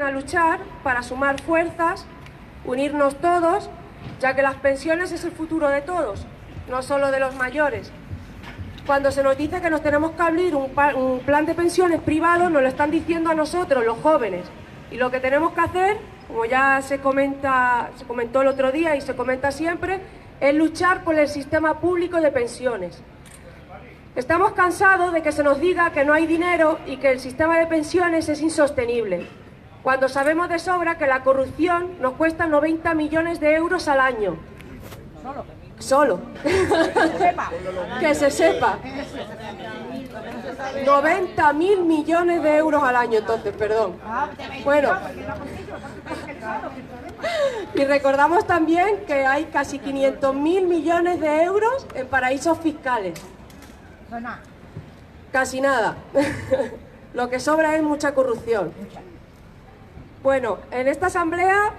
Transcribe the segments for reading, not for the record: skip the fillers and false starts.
A luchar para sumar fuerzas, unirnos todos, ya que las pensiones es el futuro de todos, no solo de los mayores. Cuando se nos dice que nos tenemos que abrir un plan de pensiones privado, nos lo están diciendo a nosotros, los jóvenes. Y lo que tenemos que hacer, como ya se comentó el otro día y se comenta siempre, es luchar por el sistema público de pensiones. Estamos cansados de que se nos diga que no hay dinero y que el sistema de pensiones es insostenible, cuando sabemos de sobra que la corrupción nos cuesta 90 millones de euros al año. Solo. Que se sepa. 90.000 millones de euros al año, entonces, perdón. Bueno. Y recordamos también que hay casi 500.000 millones de euros en paraísos fiscales. Casi nada. Lo que sobra es mucha corrupción. Bueno, en esta asamblea,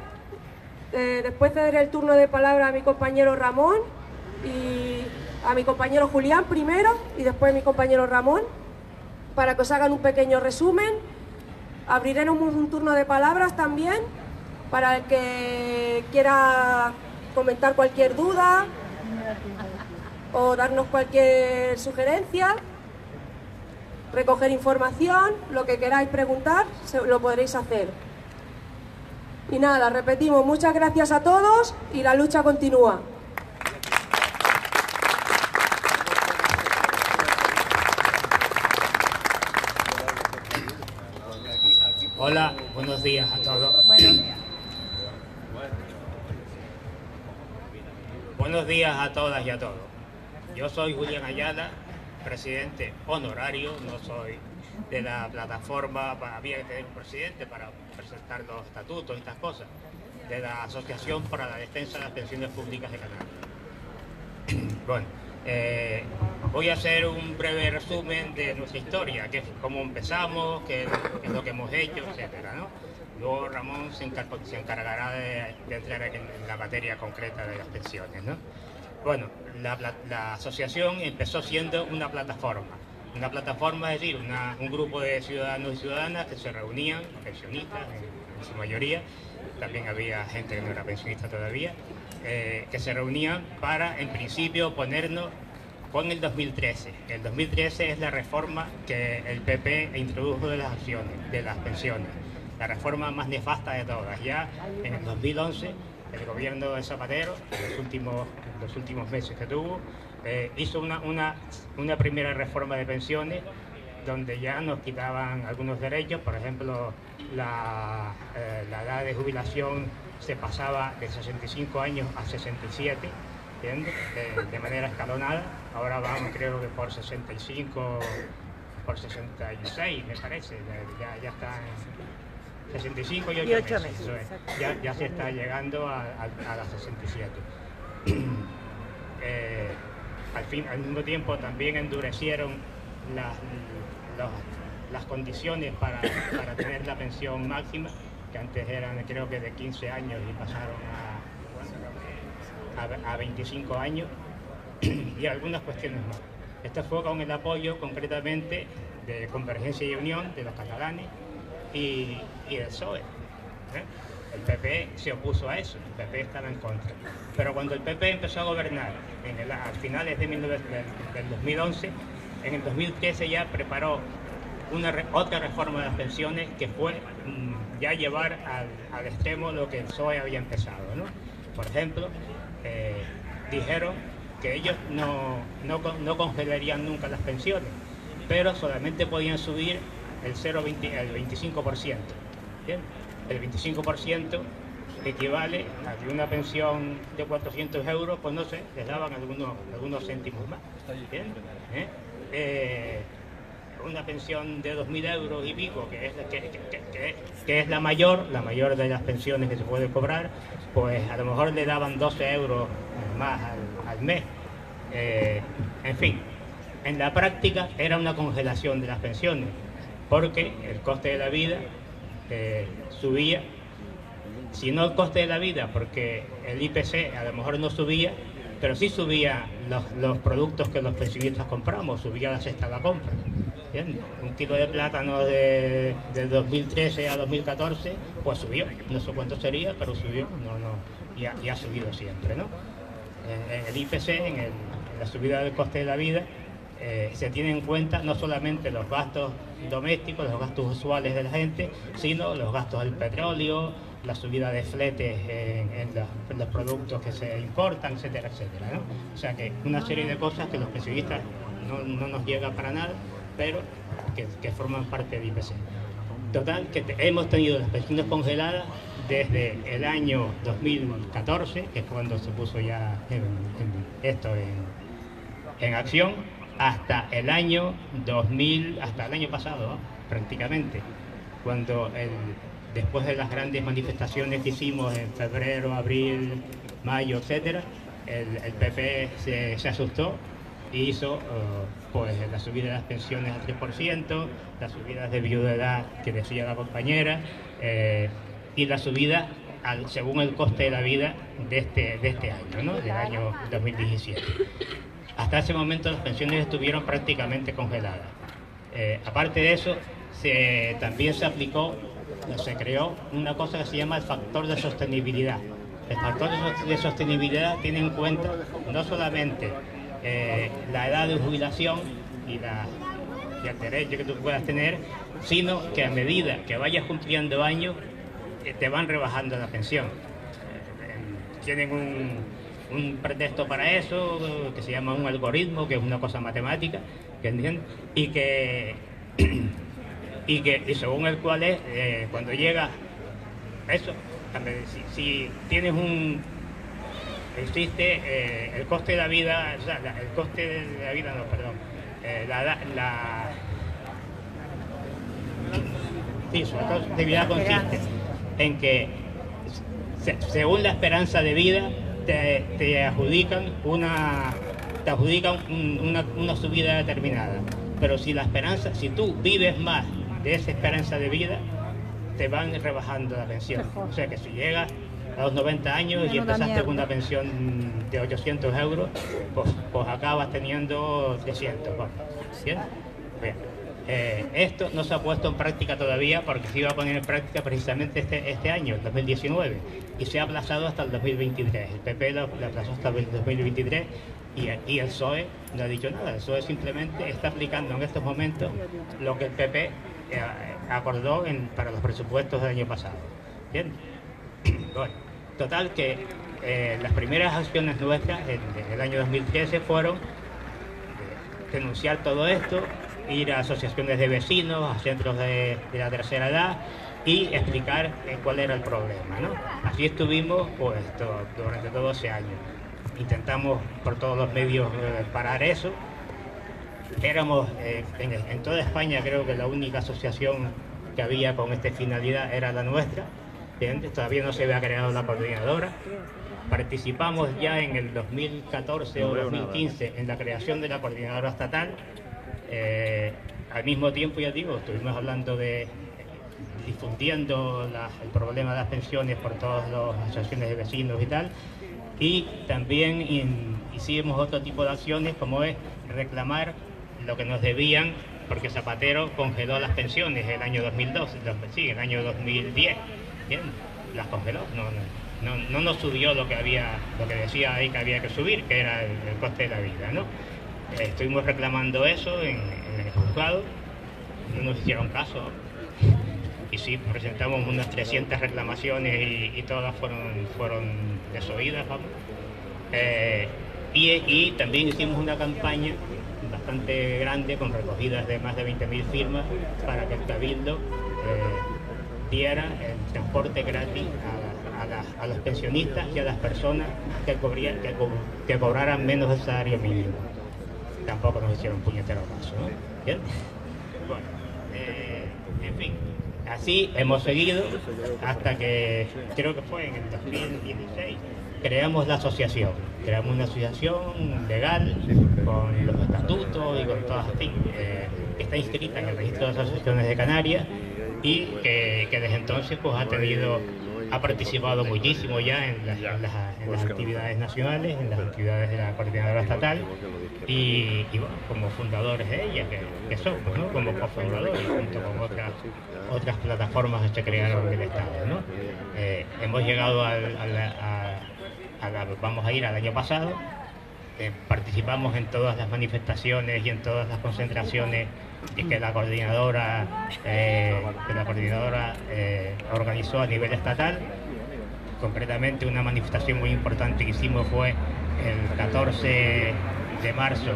después cederé el turno de palabra a mi compañero Ramón y a mi compañero Julián primero y después a mi compañero Ramón, para que os hagan un pequeño resumen. Abriremos un turno de palabras también, para el que quiera comentar cualquier duda o darnos cualquier sugerencia, recoger información, lo que queráis preguntar, lo podréis hacer. Y nada, repetimos, muchas gracias a todos y la lucha continúa. Hola, buenos días a todos. Buenos días a todas y a todos. Yo soy Julián Ayala, presidente honorario, no soy de la plataforma, había que tener un presidente para presentar los estatutos y estas cosas, de la Asociación para la Defensa de las Pensiones Públicas de Canarias. Bueno, voy a hacer un breve resumen de nuestra historia, que es cómo empezamos, qué es lo que hemos hecho, etcétera, ¿no? Luego Ramón se encargará de entrar en la materia concreta de las pensiones, ¿no? Bueno, la asociación empezó siendo una plataforma. Una plataforma, es decir, un grupo de ciudadanos y ciudadanas que se reunían, pensionistas en su mayoría, también había gente que no era pensionista todavía, que se reunían para, en principio, oponernos con el 2013. El 2013 es la reforma que el PP introdujo de las acciones, de las pensiones, la reforma más nefasta de todas. Ya en el 2011, el gobierno de Zapatero, en los últimos meses que tuvo, hizo una primera reforma de pensiones donde ya nos quitaban algunos derechos. Por ejemplo, la edad de jubilación se pasaba de 65 años a 67, ¿entiendes? De manera escalonada. Ahora vamos, creo que por 65, por 66, me parece, ya está en 65 y 8 meses. Eso es. Ya se está llegando a las 67. Al mismo tiempo también endurecieron las condiciones para tener la pensión máxima, que antes eran creo que de 15 años y pasaron a 25 años, y algunas cuestiones más. Esto fue con el apoyo concretamente de Convergencia y Unión, de los catalanes y del PSOE. El PP se opuso a eso, el PP estaba en contra. Pero cuando el PP empezó a gobernar a finales del 2011, en el 2013 ya preparó otra reforma de las pensiones, que fue ya llevar al extremo lo que el PSOE había empezado, ¿no? Por ejemplo, dijeron que ellos no congelarían nunca las pensiones, pero solamente podían subir el 25%. ¿Bien? El 25% equivale a que una pensión de 400 euros, pues no sé, les daban algunos céntimos más. ¿Bien? Una pensión de 2.000 euros y pico, que es la mayor de las pensiones que se puede cobrar, pues a lo mejor le daban 12 euros más al mes. En fin, en la práctica era una congelación de las pensiones, porque el coste de la vida subía. Si no el coste de la vida, porque el IPC a lo mejor no subía, pero sí subía los productos que los pensionistas compramos, subía la cesta de la compra. Bien, un kilo de plátano de 2013 a 2014, pues subió. No sé cuánto sería, pero subió. Y ha subido siempre, ¿no? En el IPC, en la subida del coste de la vida, se tienen en cuenta no solamente los gastos domésticos, los gastos usuales de la gente, sino los gastos del petróleo, la subida de fletes en los productos que se importan, etcétera, etcétera, ¿no? O sea que una serie de cosas que los pensionistas no nos llega para nada, pero que forman parte del IPC. Total, que hemos tenido las pensiones congeladas desde el año 2014, que es cuando se puso ya esto en acción, hasta el año 2000, hasta el año pasado, ¿no? Prácticamente, cuando después de las grandes manifestaciones que hicimos en febrero, abril, mayo, etcétera, el PP se asustó y hizo pues la subida de las pensiones al 3%, las subidas de viudedad que decía la compañera, y la subida según el coste de la vida de este año, ¿no? Del año 2017. Hasta ese momento las pensiones estuvieron prácticamente congeladas. Aparte de eso, también se creó una cosa que se llama el factor de sostenibilidad. El factor de sostenibilidad tiene en cuenta no solamente la edad de jubilación y el derecho que tú puedas tener, sino que a medida que vayas cumpliendo años, te van rebajando la pensión. Tienen un pretexto para eso, que se llama un algoritmo, que es una cosa matemática, y según el cual es, cuando llega eso, si tienes existe el coste de la vida, o sea, el coste de la vida, no, perdón, su actividad consiste en que según la esperanza de vida te adjudican una subida determinada, pero si tú vives más de esa esperanza de vida, te van rebajando la pensión. O sea que si llegas a los 90 años y empezaste con una pensión de 800 euros, pues acabas teniendo 300. ¿Bien? Bien. Esto no se ha puesto en práctica todavía porque se iba a poner en práctica precisamente este año, el 2019, y se ha aplazado hasta el 2023. El PP lo aplazó hasta el 2023 y el PSOE no ha dicho nada. El PSOE simplemente está aplicando en estos momentos lo que el PP acordó para los presupuestos del año pasado. ¿Bien? Bueno, total que las primeras acciones nuestras en el año 2013 fueron denunciar todo esto, ir a asociaciones de vecinos, a centros de la tercera edad y explicar cuál era el problema, ¿no? Así estuvimos pues, durante todo ese año. Intentamos por todos los medios parar eso. Éramos en toda España, creo que la única asociación que había con esta finalidad era la nuestra. Todavía no se había creado la coordinadora. Participamos ya en el 2014 o 2015 en la creación de la coordinadora estatal. Al mismo tiempo, ya digo, estuvimos hablando difundiendo el problema de las pensiones por todas las asociaciones de vecinos y tal, y también hicimos otro tipo de acciones como es reclamar lo que nos debían, porque Zapatero congeló las pensiones el año 2012, el año 2010, ¿bien? Las congeló, no nos subió lo que decía ahí que había que subir, que era el coste de la vida, ¿no? Estuvimos reclamando eso en el juzgado, no nos hicieron caso, y sí, presentamos unas 300 reclamaciones y todas fueron desoídas, vamos. Y también hicimos una campaña bastante grande con recogidas de más de 20.000 firmas para que el Cabildo diera el transporte gratis a los pensionistas y a las personas que cobraran menos del salario mínimo. Tampoco nos hicieron puñetero caso, ¿no? ¿Bien? Bueno, en fin, así hemos seguido hasta que creo que fue en el 2016 creamos la asociación. Creamos una asociación legal con los estatutos y con todas, en fin, está inscrita en el registro de asociaciones de Canarias y que desde entonces pues ha participado muchísimo ya en las actividades nacionales, en las actividades de la coordinadora estatal y bueno, como fundadores de ella, que somos, ¿no? Como cofundadores, junto con otras plataformas que se crearon del Estado, ¿no? Hemos llegado vamos a ir al año pasado. Participamos en todas las manifestaciones y en todas las concentraciones que la coordinadora organizó a nivel estatal. Concretamente, una manifestación muy importante que hicimos fue el 14 de marzo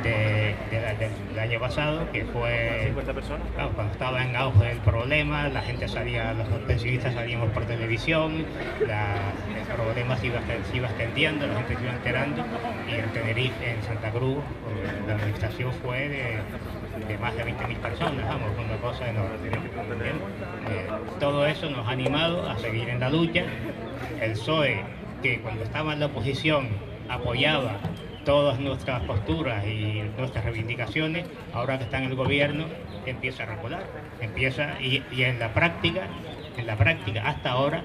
del año pasado, que fue 50 personas. Claro, cuando estaba en auge el problema, la gente salía, los pensionistas salíamos por televisión, el problema se iba extendiendo, la gente se iba enterando, y en Tenerife, en Santa Cruz, la manifestación fue de más de 20.000 personas, vamos, una cosa enorme. Todo eso nos ha animado a seguir en la lucha. El PSOE, que cuando estaba en la oposición apoyaba todas nuestras posturas y nuestras reivindicaciones, ahora que está en el gobierno empieza a recular, y en la práctica hasta ahora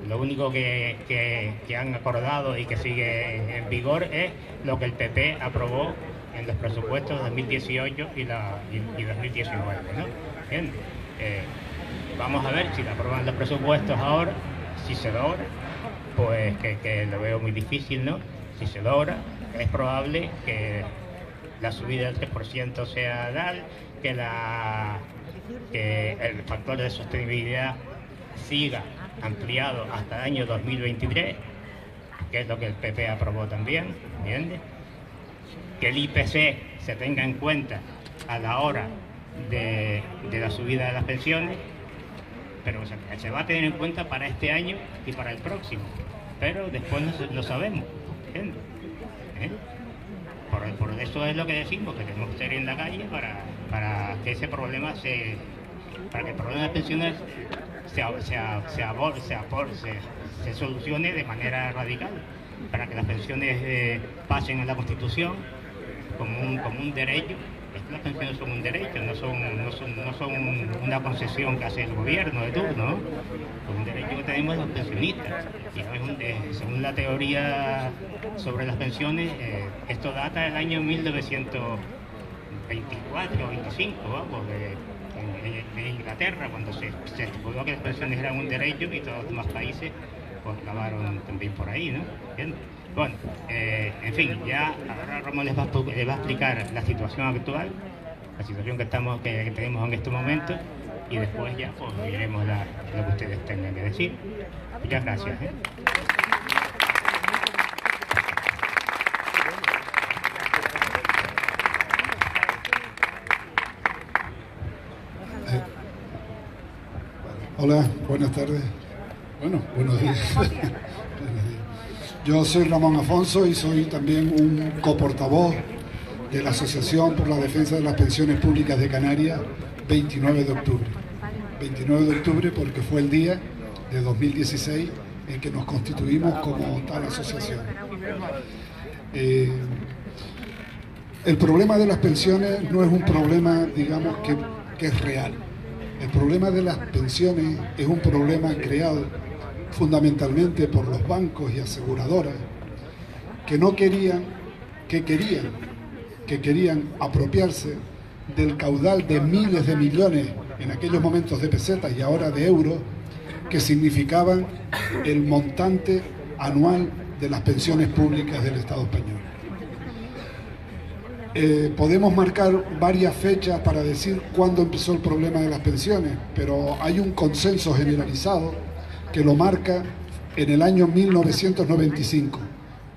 lo único que han acordado y que sigue en vigor es lo que el PP aprobó en los presupuestos de 2018 y 2019, ¿no? Bien, vamos a ver si la aprueban los presupuestos ahora, si se logra, pues que lo veo muy difícil, ¿no? Si se logra, es probable que la subida del 3% sea tal, que el factor de sostenibilidad siga ampliado hasta el año 2023, que es lo que el PP aprobó también, ¿entiendes? Que el IPC se tenga en cuenta a la hora de la subida de las pensiones, pero se va a tener en cuenta para este año y para el próximo, pero después no sabemos, ¿entiendes? Por eso es lo que decimos, que tenemos que salir en la calle para que ese problema para que el problema de pensiones se solucione de manera radical, para que las pensiones pasen a la Constitución como un derecho. Las pensiones son un derecho, no son una concesión que hace el gobierno de turno, ¿no? Es un derecho que tenemos los pensionistas. Y según la teoría sobre las pensiones, esto data del año 1924 o 25, vamos, de Inglaterra, cuando se estipuló que las pensiones eran un derecho, y todos los demás países pues acabaron también por ahí, ¿no? ¿Bien? Bueno, en fin, ya ahora Ramón les va a explicar la situación actual, la situación que tenemos en este momento, y después ya pues oiremos lo que ustedes tengan que decir. Muchas gracias. Hola, buenas tardes. Bueno, buenos días. Yo soy Ramón Afonso y soy también un coportavoz de la Asociación por la Defensa de las Pensiones Públicas de Canarias, 29 de octubre. 29 de octubre porque fue el día de 2016 en que nos constituimos como tal asociación. El problema de las pensiones no es un problema, digamos, que es real. El problema de las pensiones es un problema creado fundamentalmente por los bancos y aseguradoras que querían apropiarse del caudal de miles de millones, en aquellos momentos de pesetas y ahora de euros, que significaban el montante anual de las pensiones públicas del Estado español. Podemos marcar varias fechas para decir cuándo empezó el problema de las pensiones, pero hay un consenso generalizado que lo marca en el año 1995,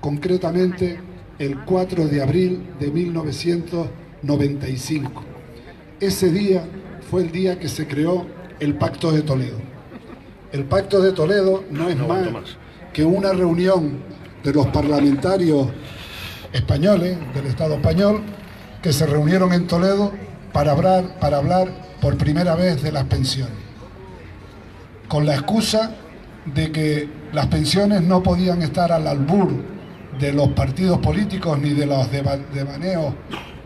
concretamente el 4 de abril de 1995. Ese día fue el día que se creó el Pacto de Toledo. El Pacto de Toledo no es más que una reunión de los parlamentarios españoles, del Estado español, que se reunieron en Toledo para hablar por primera vez de las pensiones, con la excusa de que las pensiones no podían estar al albur de los partidos políticos ni de los devaneos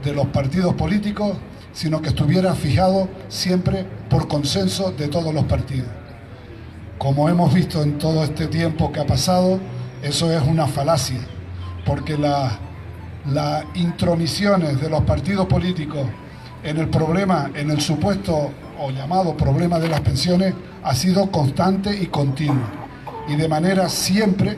de los partidos políticos, sino que estuviera fijado siempre por consenso de todos los partidos. Como hemos visto en todo este tiempo que ha pasado, eso es una falacia, porque las intromisiones de los partidos políticos en el problema, en el supuesto o llamado problema de las pensiones, ha sido constante y continua, y de manera siempre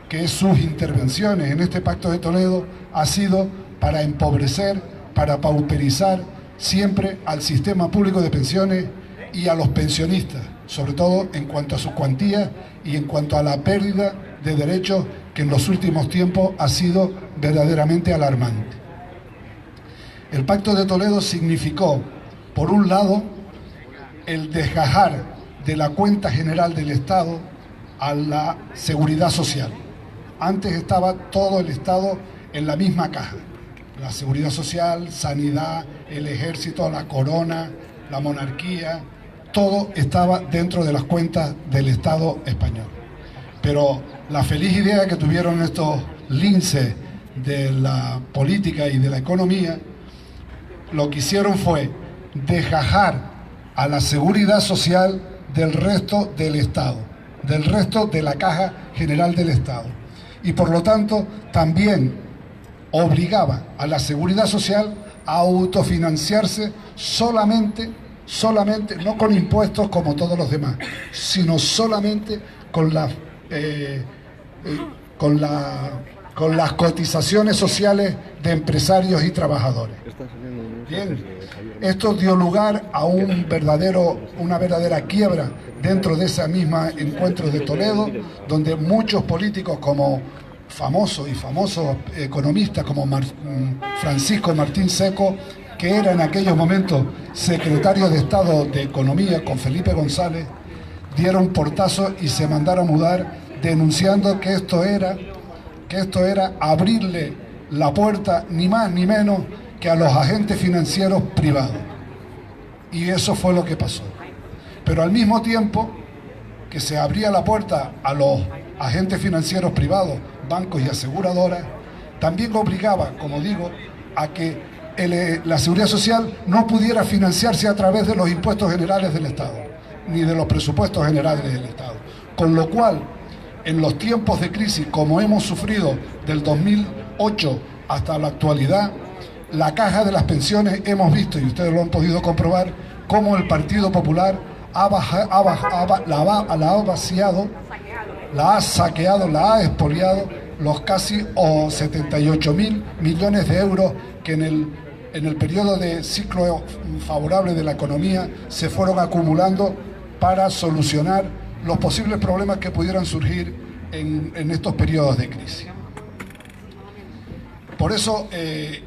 que sus intervenciones en este Pacto de Toledo ha sido para empobrecer, para pauperizar siempre al sistema público de pensiones y a los pensionistas, sobre todo en cuanto a sus cuantías y en cuanto a la pérdida de derechos que en los últimos tiempos ha sido verdaderamente alarmante. El Pacto de Toledo significó, por un lado, el desgajar de la cuenta general del Estado a la seguridad social. Antes estaba todo el Estado en la misma caja. La seguridad social, sanidad, el ejército, la corona, la monarquía, todo estaba dentro de las cuentas del Estado español. Pero la feliz idea que tuvieron estos linces de la política y de la economía, lo que hicieron fue desgajar a la seguridad social del resto del Estado, del resto de la caja general del Estado. Y por lo tanto también obligaba a la seguridad social a autofinanciarse solamente, no con impuestos como todos los demás, sino solamente con las cotizaciones sociales de empresarios y trabajadores. Bien, esto dio lugar a una verdadera quiebra dentro de esa misma encuentro de Toledo, donde muchos políticos como famosos economistas como Francisco Martín Seco, que era en aquellos momentos secretario de Estado de Economía con Felipe González, dieron portazo y se mandaron a mudar, denunciando que esto era abrirle la puerta ni más ni menos que a los agentes financieros privados. Y eso fue lo que pasó. Pero al mismo tiempo que se abría la puerta a los agentes financieros privados, bancos y aseguradoras, también obligaba, como digo, a que la seguridad social no pudiera financiarse a través de los impuestos generales del Estado, ni de los presupuestos generales del Estado. Con lo cual, en los tiempos de crisis, como hemos sufrido del 2008 hasta la actualidad, la caja de las pensiones, hemos visto, y ustedes lo han podido comprobar, cómo el Partido Popular la ha vaciado, la ha saqueado, la ha expoliado, los casi 78.000 millones de euros que en el periodo de ciclo favorable de la economía se fueron acumulando para solucionar los posibles problemas que pudieran surgir en estos periodos de crisis. Por eso,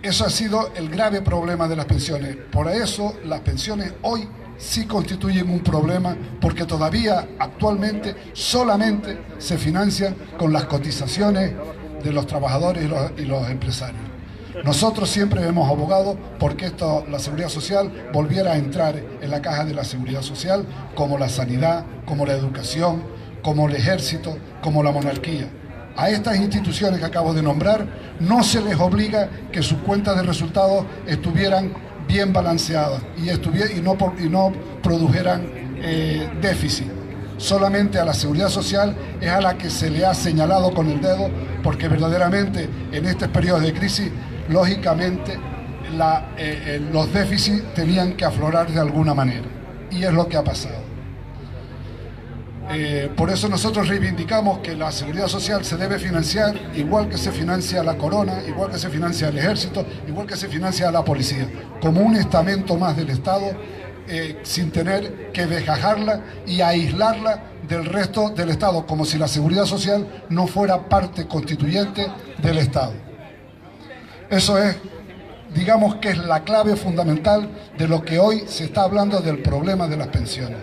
eso ha sido el grave problema de las pensiones. Por eso las pensiones hoy sí constituyen un problema, porque todavía actualmente solamente se financian con las cotizaciones de los trabajadores y los empresarios. Nosotros siempre hemos abogado porque la seguridad social volviera a entrar en la caja de la seguridad social, como la sanidad, como la educación, como el ejército, como la monarquía. A estas instituciones que acabo de nombrar no se les obliga que sus cuentas de resultados estuvieran bien balanceadas y no produjeran déficit. Solamente a la seguridad social es a la que se le ha señalado con el dedo, porque verdaderamente en estos periodos de crisis, lógicamente, los déficits tenían que aflorar de alguna manera, y es lo que ha pasado. Por eso nosotros reivindicamos que la seguridad social se debe financiar igual que se financia la corona, igual que se financia el ejército, igual que se financia la policía, como un estamento más del Estado, sin tener que desgajarla y aislarla del resto del Estado, como si la seguridad social no fuera parte constituyente del Estado. Eso es, digamos que es la clave fundamental de lo que hoy se está hablando del problema de las pensiones.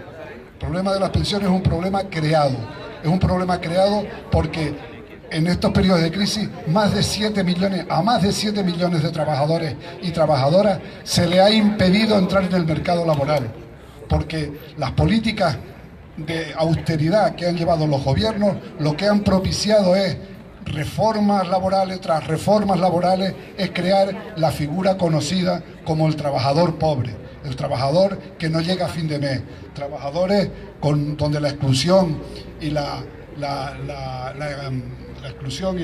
El problema de las pensiones es un problema creado porque en estos periodos de crisis a más de 7 millones de trabajadores y trabajadoras se le ha impedido entrar en el mercado laboral, porque las políticas de austeridad que han llevado los gobiernos lo que han propiciado es reformas laborales tras reformas laborales, es crear la figura conocida como el trabajador pobre, el trabajador que no llega a fin de mes, trabajadores donde la exclusión y la exclusión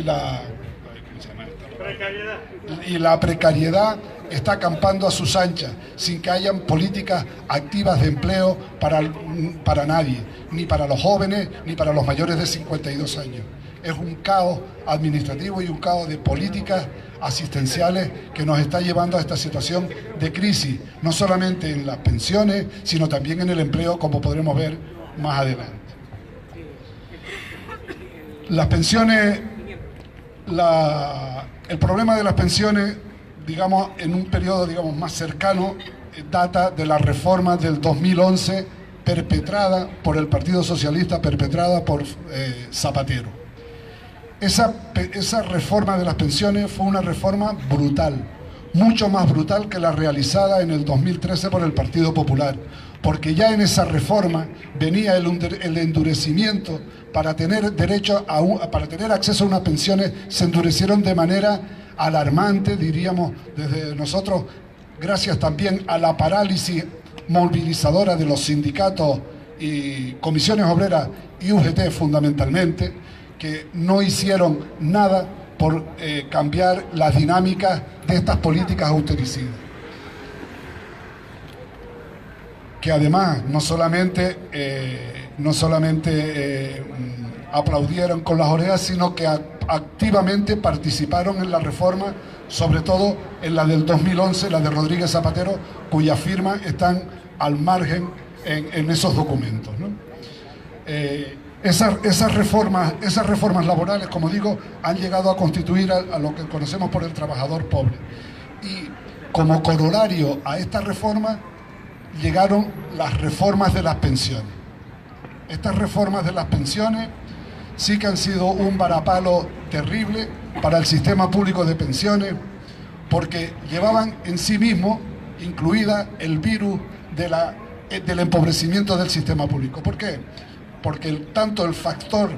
y la precariedad está acampando a sus anchas, sin que hayan políticas activas de empleo para nadie, ni para los jóvenes, ni para los mayores de 52 años. Es un caos administrativo y un caos de políticas asistenciales que nos está llevando a esta situación de crisis, no solamente en las pensiones, sino también en el empleo, como podremos ver más adelante. Las pensiones, el problema de las pensiones, digamos, en un periodo, digamos, más cercano, data de la reforma del 2011 perpetrada por el Partido Socialista, perpetrada por Zapatero. Esa reforma de las pensiones fue una reforma brutal, mucho más brutal que la realizada en el 2013 por el Partido Popular, porque ya en esa reforma venía el endurecimiento para tener derecho para tener acceso a unas pensiones. Se endurecieron de manera alarmante, diríamos desde nosotros, gracias también a la parálisis movilizadora de los sindicatos y comisiones obreras y UGT fundamentalmente, que no hicieron nada por cambiar las dinámicas de estas políticas austericidas, que además no solamente aplaudieron con las orejas, sino que activamente participaron en la reforma, sobre todo en la del 2011, la de Rodríguez Zapatero, cuyas firmas están al margen en esos documentos, ¿no? Esas reformas laborales, como digo, han llegado a constituir a lo que conocemos por el trabajador pobre. Y como corolario a esta reforma llegaron las reformas de las pensiones. Estas reformas de las pensiones sí que han sido un varapalo terrible para el sistema público de pensiones, porque llevaban en sí mismo incluida el virus del empobrecimiento del sistema público. ¿Por qué? Porque tanto el factor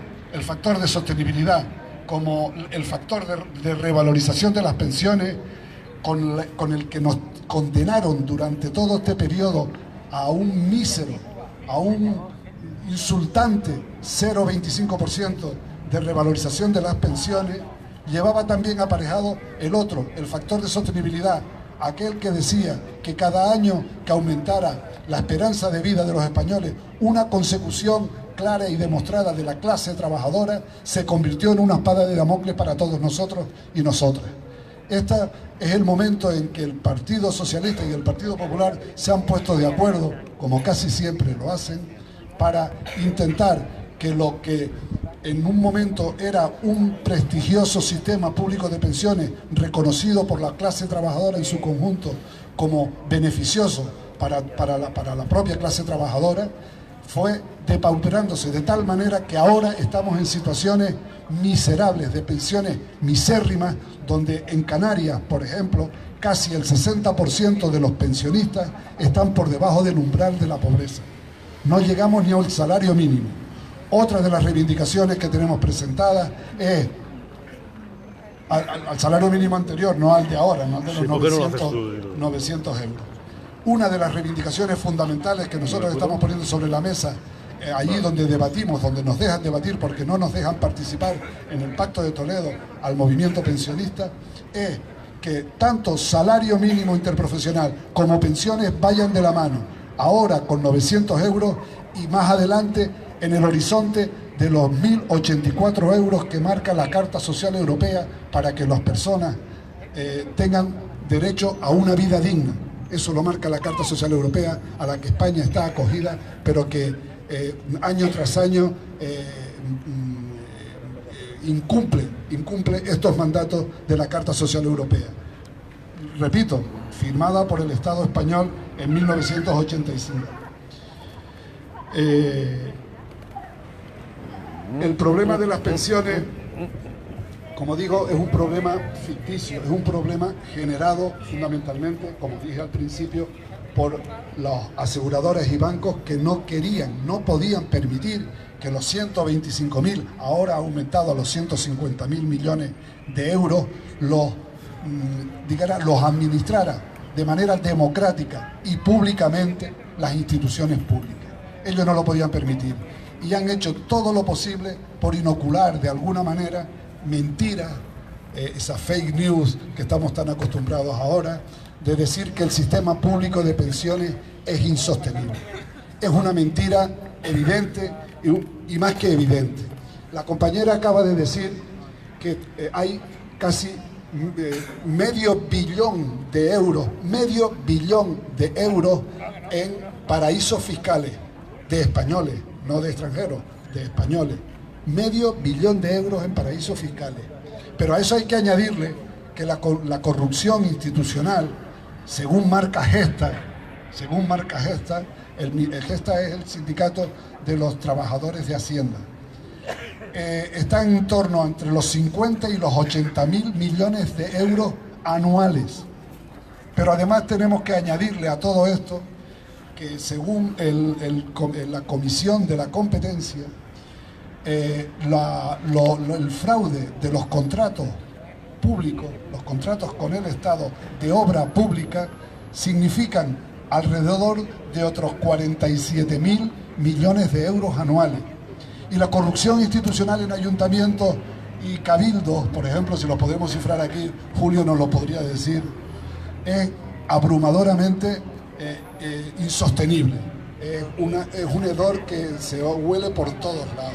de sostenibilidad como el factor de revalorización de las pensiones, con el que nos condenaron durante todo este periodo a un mísero, a un insultante 0,25% de revalorización de las pensiones, llevaba también aparejado el factor de sostenibilidad, aquel que decía que cada año que aumentara la esperanza de vida de los españoles, una consecución clara y demostrada de la clase trabajadora, se convirtió en una espada de Damocles para todos nosotros y nosotras. Este es el momento en que el Partido Socialista y el Partido Popular se han puesto de acuerdo, como casi siempre lo hacen, para intentar que lo que en un momento era un prestigioso sistema público de pensiones reconocido por la clase trabajadora en su conjunto como beneficioso para la propia clase trabajadora, fue depauperándose de tal manera que ahora estamos en situaciones miserables, de pensiones misérrimas, donde en Canarias, por ejemplo, casi el 60% de los pensionistas están por debajo del umbral de la pobreza. No llegamos ni al salario mínimo. Otra de las reivindicaciones que tenemos presentadas es al salario mínimo anterior, no al de ahora, no al de los 900 euros. Una de las reivindicaciones fundamentales que nosotros estamos poniendo sobre la mesa, allí donde debatimos, donde nos dejan debatir porque no nos dejan participar en el Pacto de Toledo al movimiento pensionista, es que tanto salario mínimo interprofesional como pensiones vayan de la mano, ahora con 900 euros y más adelante en el horizonte de los 1.084 euros que marca la Carta Social Europea para que las personas tengan derecho a una vida digna. Eso lo marca la Carta Social Europea, a la que España está acogida, pero que año tras año incumple estos mandatos de la Carta Social Europea. Repito, firmada por el Estado español en 1985. El problema de las pensiones, como digo, es un problema ficticio, es un problema generado fundamentalmente, como dije al principio, por los aseguradores y bancos que no querían, no podían permitir que los 125.000, ahora aumentado a los 150.000 millones de euros, los administrara de manera democrática y públicamente las instituciones públicas. Ellos no lo podían permitir y han hecho todo lo posible por inocular de alguna manera mentiras, esas fake news que estamos tan acostumbrados ahora, de decir que el sistema público de pensiones es insostenible. Es una mentira evidente y más que evidente. La compañera acaba de decir que hay casi medio billón de euros en paraísos fiscales de españoles, no de extranjeros, de españoles. Medio billón de euros en paraísos fiscales. Pero a eso hay que añadirle que la corrupción institucional, según marca Gesta, el Gesta es el sindicato de los trabajadores de Hacienda, está en torno entre los 50 y los 80.000 millones de euros anuales. Pero además tenemos que añadirle a todo esto que según la Comisión de la Competencia, el fraude de los contratos públicos, los contratos con el Estado de obra pública, significan alrededor de otros 47.000 millones de euros anuales. Y la corrupción institucional en ayuntamientos y cabildos, por ejemplo, si lo podemos cifrar aquí, Julio nos lo podría decir, es abrumadoramente insostenible. Es un hedor que se huele por todos lados.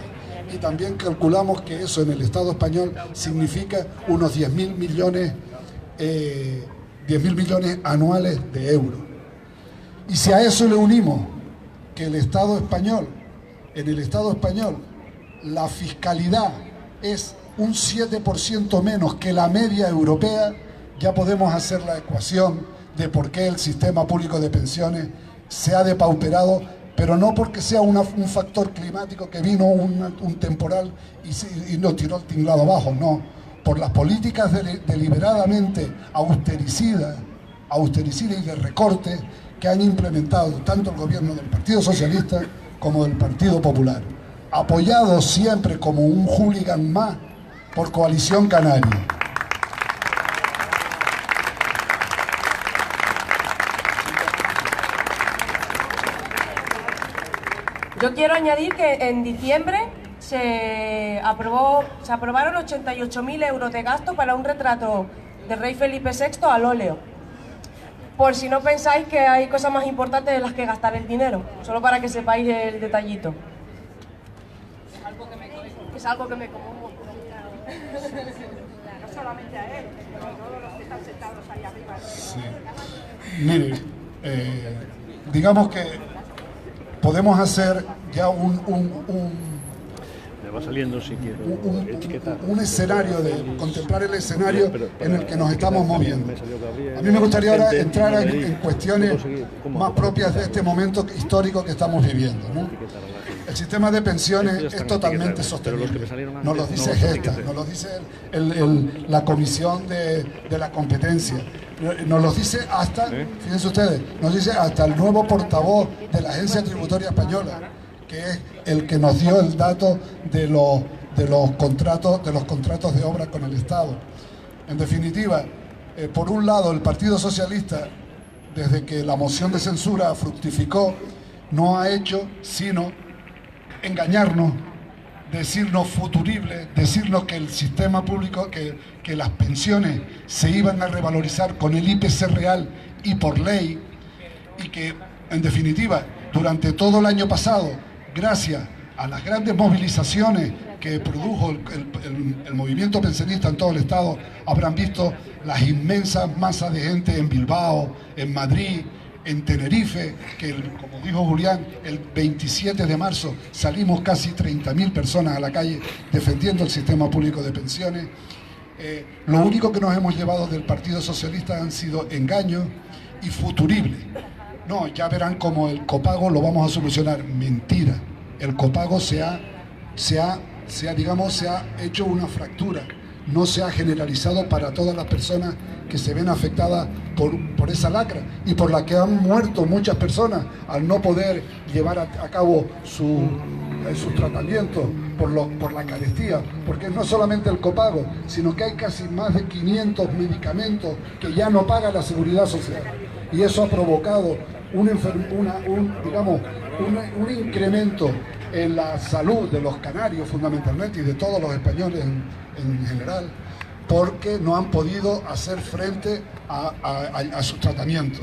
Y también calculamos que eso en el Estado español significa unos 10.000 millones anuales de euros. Y si a eso le unimos que en el Estado español la fiscalidad es un 7% menos que la media europea, ya podemos hacer la ecuación de por qué el sistema público de pensiones se ha depauperado, pero no porque sea un factor climático que vino un temporal y nos tiró el tinglado abajo, no, por las políticas deliberadamente austericidas y de recorte que han implementado tanto el gobierno del Partido Socialista como del Partido Popular, apoyado siempre como un hooligan más por Coalición Canaria. Yo quiero añadir que en diciembre se aprobaron 88.000 euros de gasto para un retrato del rey Felipe VI al óleo. Por si no pensáis que hay cosas más importantes en las que gastar el dinero, solo para que sepáis el detallito. Es algo que me conmueve. No solamente a él, sino a todos los que están sentados ahí arriba. Sí. Mire, digamos que podemos hacer ya va saliendo si quiero etiquetar. Un escenario, de contemplar el escenario en el que nos estamos moviendo. A mí me gustaría ahora entrar en cuestiones más propias de este momento histórico que estamos viviendo, ¿no? El sistema de pensiones es totalmente sostenible. Nos lo dice Gesta, nos lo dice la Comisión de la Competencia. Nos lo dice hasta, fíjense ustedes, nos dice hasta el nuevo portavoz de la Agencia Tributaria Española, que es el que nos dio el dato de los contratos de obra con el Estado. En definitiva, por un lado, el Partido Socialista, desde que la moción de censura fructificó, no ha hecho sino engañarnos, decirnos futuribles, decirnos que el sistema público, que las pensiones se iban a revalorizar con el IPC real y por ley, y que, en definitiva, durante todo el año pasado, gracias a las grandes movilizaciones que produjo el movimiento pensionista en todo el Estado, habrán visto las inmensas masas de gente en Bilbao, en Madrid, en Tenerife, que como dijo Julián, el 27 de marzo salimos casi 30.000 personas a la calle defendiendo el sistema público de pensiones. Lo único que nos hemos llevado del Partido Socialista han sido engaños y futuribles. No, ya verán cómo el copago lo vamos a solucionar. Mentira. El copago se ha hecho una fractura. no se ha generalizado para todas las personas que se ven afectadas por esa lacra y por la que han muerto muchas personas al no poder llevar a cabo sus tratamientos por la carestía, porque no solamente el copago, sino que hay casi más de 500 medicamentos que ya no paga la Seguridad Social, y eso ha provocado un incremento en la salud de los canarios fundamentalmente y de todos los españoles en general, porque no han podido hacer frente a sus tratamientos.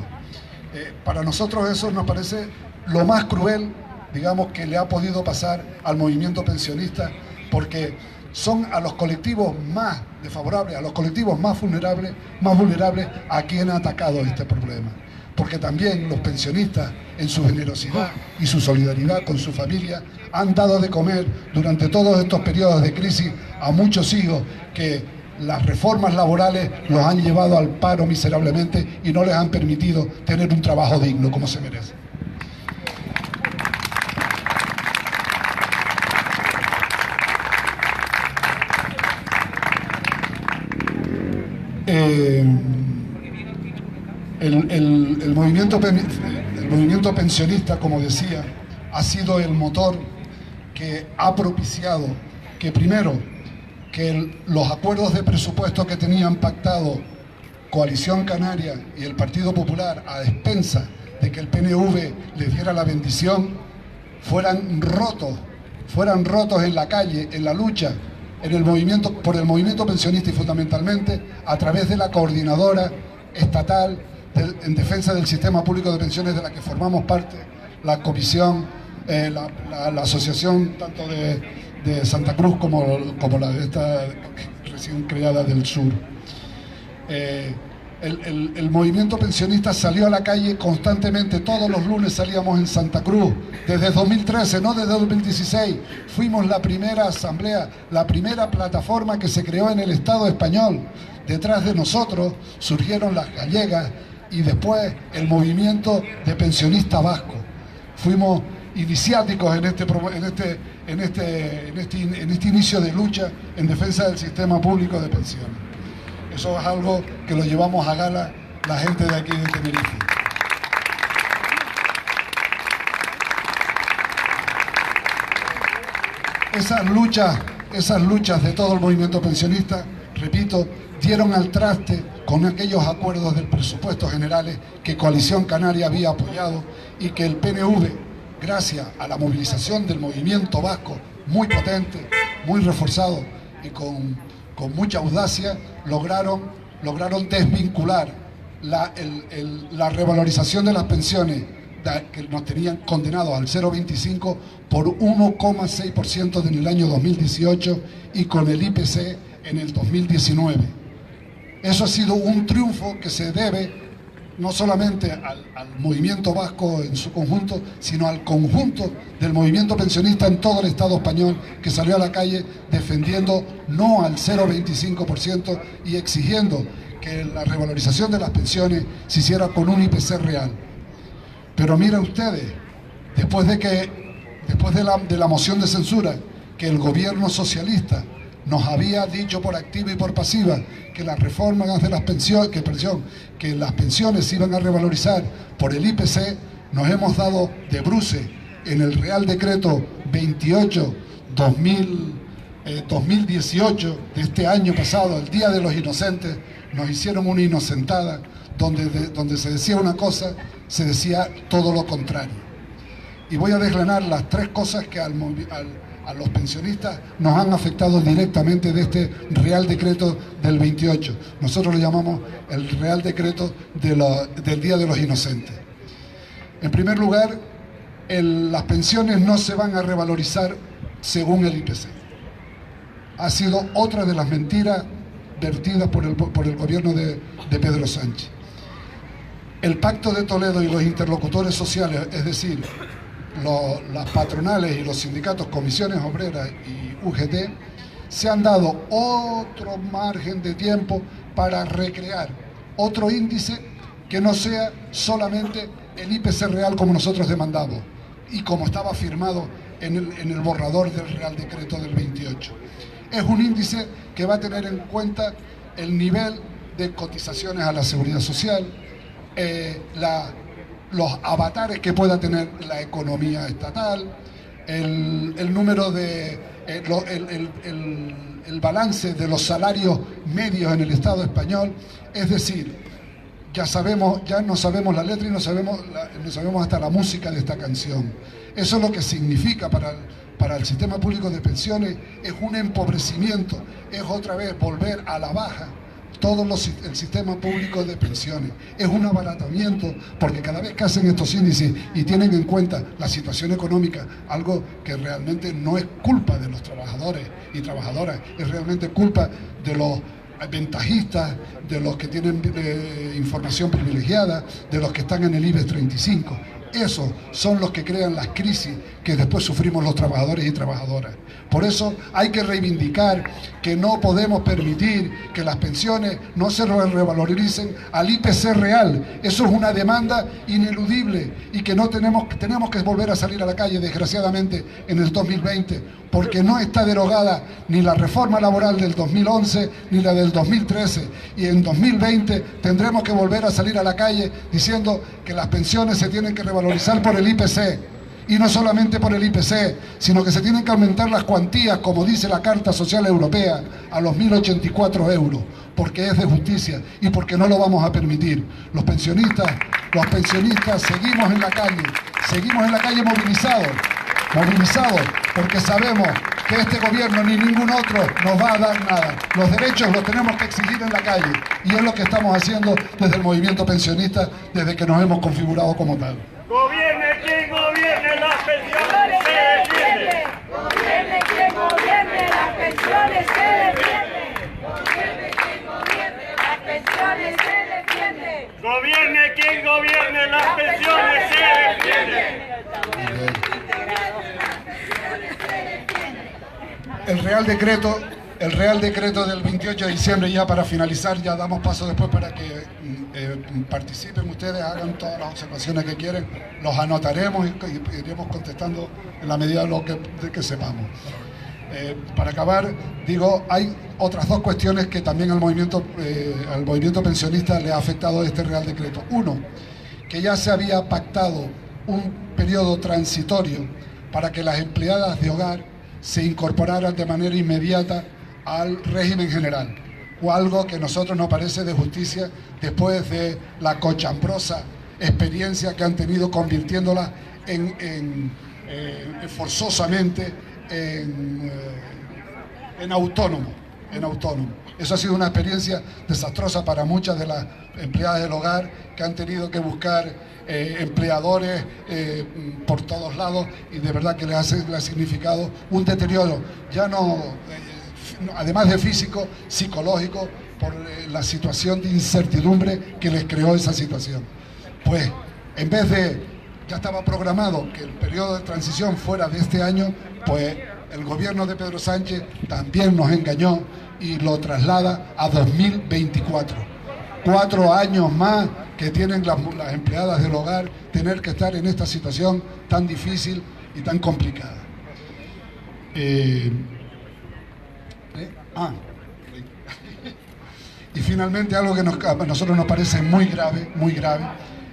Para nosotros eso nos parece lo más cruel, digamos, que le ha podido pasar al movimiento pensionista, porque son a los colectivos más desfavorables, a los colectivos más vulnerables a quien ha atacado este problema. Porque también los pensionistas, en su generosidad y su solidaridad con su familia, han dado de comer durante todos estos periodos de crisis a muchos hijos que las reformas laborales los han llevado al paro miserablemente y no les han permitido tener un trabajo digno como se merece. El movimiento pensionista, como decía, ha sido el motor que ha propiciado que primero, que los acuerdos de presupuesto que tenían pactado Coalición Canaria y el Partido Popular a expensas de que el PNV les diera la bendición, fueran rotos en la calle, en la lucha, por el movimiento pensionista y fundamentalmente a través de la coordinadora estatal en defensa del sistema público de pensiones de la que formamos parte, la comisión, la asociación tanto de Santa Cruz como la de esta recién creada del sur. El movimiento pensionista salió a la calle constantemente, todos los lunes salíamos en Santa Cruz, desde 2013, no desde 2016, fuimos la primera asamblea, la primera plataforma que se creó en el Estado español. Detrás de nosotros surgieron las gallegas y después el movimiento de pensionistas vascos. Fuimos iniciáticos en este inicio de lucha en defensa del sistema público de pensiones. Eso es algo que lo llevamos a gala la gente de aquí de Tenerife. Esas luchas de todo el movimiento pensionista, repito, dieron al traste con aquellos acuerdos del presupuesto generales que Coalición Canaria había apoyado y que el PNV, gracias a la movilización del movimiento vasco, muy potente, muy reforzado y con mucha audacia, lograron desvincular la revalorización de las pensiones que nos tenían condenados al 0,25 por 1,6% en el año 2018 y con el IPC en el 2019. Eso ha sido un triunfo que se debe no solamente al movimiento vasco en su conjunto, sino al conjunto del movimiento pensionista en todo el Estado español, que salió a la calle defendiendo no al 0,25% y exigiendo que la revalorización de las pensiones se hiciera con un IPC real. Pero miren ustedes, después de la moción de censura que el gobierno socialista nos había dicho por activa y por pasiva que las reformas de las pensiones, que las pensiones se iban a revalorizar por el IPC, nos hemos dado de bruces en el Real Decreto 28/2018 de este año pasado, el Día de los Inocentes. Nos hicieron una inocentada donde se decía una cosa, se decía todo lo contrario. Y voy a desgranar las tres cosas que a los pensionistas nos han afectado directamente de este Real Decreto del 28. Nosotros lo llamamos el Real Decreto del Día de los Inocentes. En primer lugar, las pensiones no se van a revalorizar según el IPC. Ha sido otra de las mentiras vertidas por el gobierno de Pedro Sánchez. El Pacto de Toledo y los interlocutores sociales, es decir, las patronales y los sindicatos, comisiones obreras y UGT, se han dado otro margen de tiempo para recrear otro índice que no sea solamente el IPC real como nosotros demandamos y como estaba firmado en el borrador del Real Decreto del 28. Es un índice que va a tener en cuenta el nivel de cotizaciones a la seguridad social, los avatares que pueda tener la economía estatal, el número de el balance de los salarios medios en el Estado español. Es decir, ya no sabemos la letra y no sabemos hasta la música de esta canción. Eso es lo que significa para el sistema público de pensiones. Es un empobrecimiento, es otra vez volver a la baja todo el sistema público de pensiones. Es un abaratamiento, porque cada vez que hacen estos índices y tienen en cuenta la situación económica, algo que realmente no es culpa de los trabajadores y trabajadoras, es realmente culpa de los ventajistas, de los que tienen información privilegiada, de los que están en el IBEX 35. Esos son los que crean las crisis que después sufrimos los trabajadores y trabajadoras. Por eso hay que reivindicar que no podemos permitir que las pensiones no se revaloricen al IPC real. Eso es una demanda ineludible y que no tenemos que volver a salir a la calle, desgraciadamente, en el 2020, porque no está derogada ni la reforma laboral del 2011 ni la del 2013, y en 2020 tendremos que volver a salir a la calle diciendo que las pensiones se tienen que revalorizar por el IPC. Y no solamente por el IPC, sino que se tienen que aumentar las cuantías, como dice la Carta Social Europea, a los 1.084 euros, porque es de justicia y porque no lo vamos a permitir. Los pensionistas seguimos en la calle movilizados, porque sabemos que este gobierno ni ningún otro nos va a dar nada. Los derechos los tenemos que exigir en la calle, y es lo que estamos haciendo desde el movimiento pensionista, desde que nos hemos configurado como tal. Gobierne quien gobierne, las pensiones se defienden. Gobierne quien gobierne, las pensiones se defienden. Gobierne quien gobierne, las pensiones se defienden. Gobierne quien gobierne, las pensiones se defienden. El Real Decreto del 28 de diciembre, ya para finalizar, ya damos paso después para que participen ustedes, hagan todas las observaciones que quieren, los anotaremos y iremos contestando en la medida de que sepamos. Para acabar, digo, hay otras dos cuestiones que también al movimiento pensionista le ha afectado este Real Decreto. Uno, que ya se había pactado un periodo transitorio para que las empleadas de hogar se incorporaran de manera inmediata al régimen general, o algo que a nosotros nos parece de justicia después de la cochambrosa experiencia que han tenido convirtiéndola forzosamente en autónomo. Eso ha sido una experiencia desastrosa para muchas de las empleadas del hogar, que han tenido que buscar empleadores por todos lados, y de verdad que le ha significado un deterioro, ya no, además de físico, psicológico, por la situación de incertidumbre que les creó esa situación. Pues, en vez de, ya estaba programado que el periodo de transición fuera de este año, pues el gobierno de Pedro Sánchez también nos engañó y lo traslada a 2024. 4 años más que tienen las empleadas del hogar tener que estar en esta situación tan difícil y tan complicada. Y finalmente, algo que a nosotros nos parece muy grave,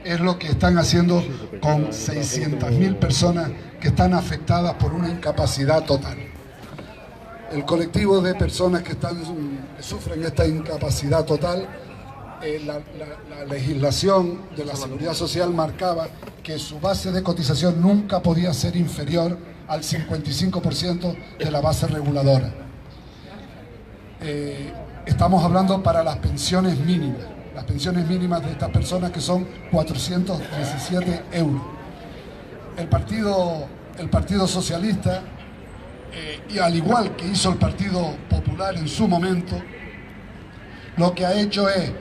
es lo que están haciendo con 600.000 personas que están afectadas por una incapacidad total. El colectivo de personas que sufren esta incapacidad total, la legislación de la Seguridad Social marcaba que su base de cotización nunca podía ser inferior al 55% de la base reguladora. Estamos hablando para las pensiones mínimas de estas personas, que son 417 euros. El Partido Socialista, y al igual que hizo el Partido Popular en su momento, lo que ha hecho es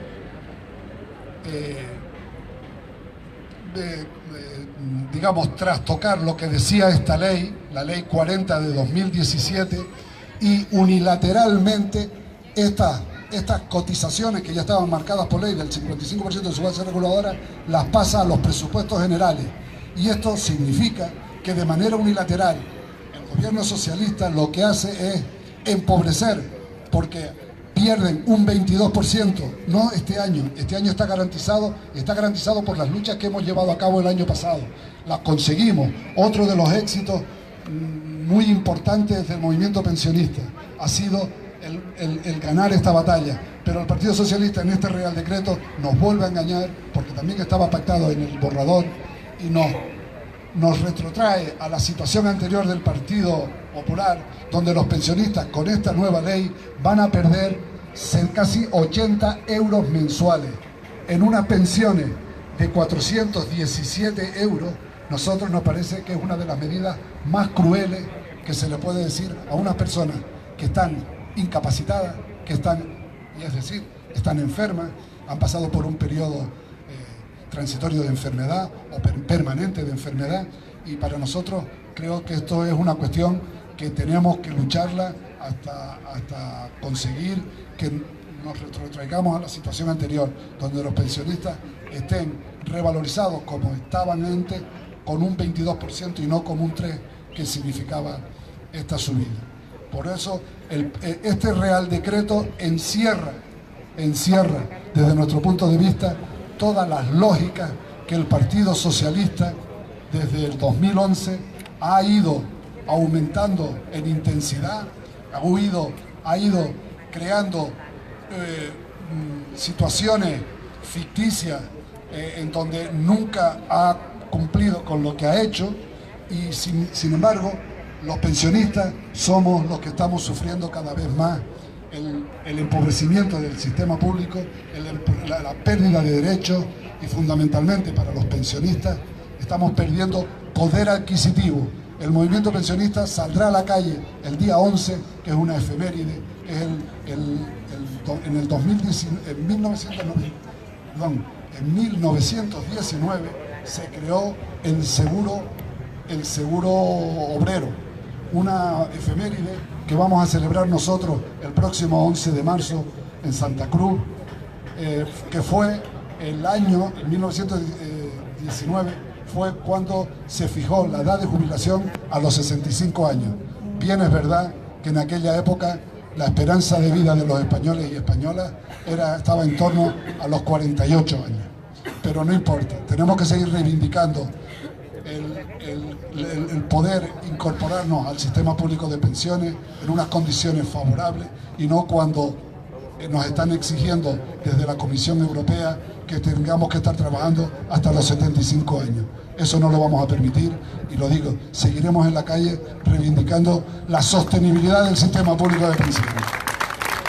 digamos, trastocar lo que decía esta ley, la ley 40 de 2017, y unilateralmente estas cotizaciones que ya estaban marcadas por ley del 55% de su base reguladora, las pasa a los presupuestos generales. Y esto significa que de manera unilateral el gobierno socialista lo que hace es empobrecer, porque pierden un 22%, no este año está garantizado por las luchas que hemos llevado a cabo el año pasado, las conseguimos. Otro de los éxitos muy importantes del movimiento pensionista ha sido el ganar esta batalla, pero el Partido Socialista en este Real Decreto nos vuelve a engañar, porque también estaba pactado en el borrador, y nos retrotrae a la situación anterior del Partido Popular, donde los pensionistas con esta nueva ley van a perder casi 80 euros mensuales en unas pensiones de 417 euros. Nosotros nos parece que es una de las medidas más crueles que se le puede decir a unas personas que están incapacitadas, están enfermas, han pasado por un periodo transitorio de enfermedad o permanente de enfermedad, y para nosotros creo que esto es una cuestión que tenemos que lucharla hasta conseguir que nos retrotraigamos a la situación anterior, donde los pensionistas estén revalorizados como estaban antes, con un 22% y no como un 3% que significaba esta subida. Por eso este Real Decreto encierra desde nuestro punto de vista todas las lógicas que el Partido Socialista desde el 2011 ha ido aumentando en intensidad, ha ido creando situaciones ficticias en donde nunca ha cumplido con lo que ha hecho, y sin embargo los pensionistas somos los que estamos sufriendo cada vez más el empobrecimiento del sistema público, la pérdida de derechos, y fundamentalmente para los pensionistas estamos perdiendo poder adquisitivo. El movimiento pensionista saldrá a la calle el día 11, que es una efeméride, es en 1919 se creó el seguro obrero, una efeméride que vamos a celebrar nosotros el próximo 11 de marzo en Santa Cruz, que fue el año 1919, fue cuando se fijó la edad de jubilación a los 65 años. Bien es verdad que en aquella época la esperanza de vida de los españoles y españolas estaba en torno a los 48 años, pero no importa, tenemos que seguir reivindicando el poder incorporarnos al sistema público de pensiones en unas condiciones favorables, y no cuando nos están exigiendo desde la Comisión Europea que tengamos que estar trabajando hasta los 75 años. Eso no lo vamos a permitir, y lo digo, seguiremos en la calle reivindicando la sostenibilidad del sistema público de pensiones.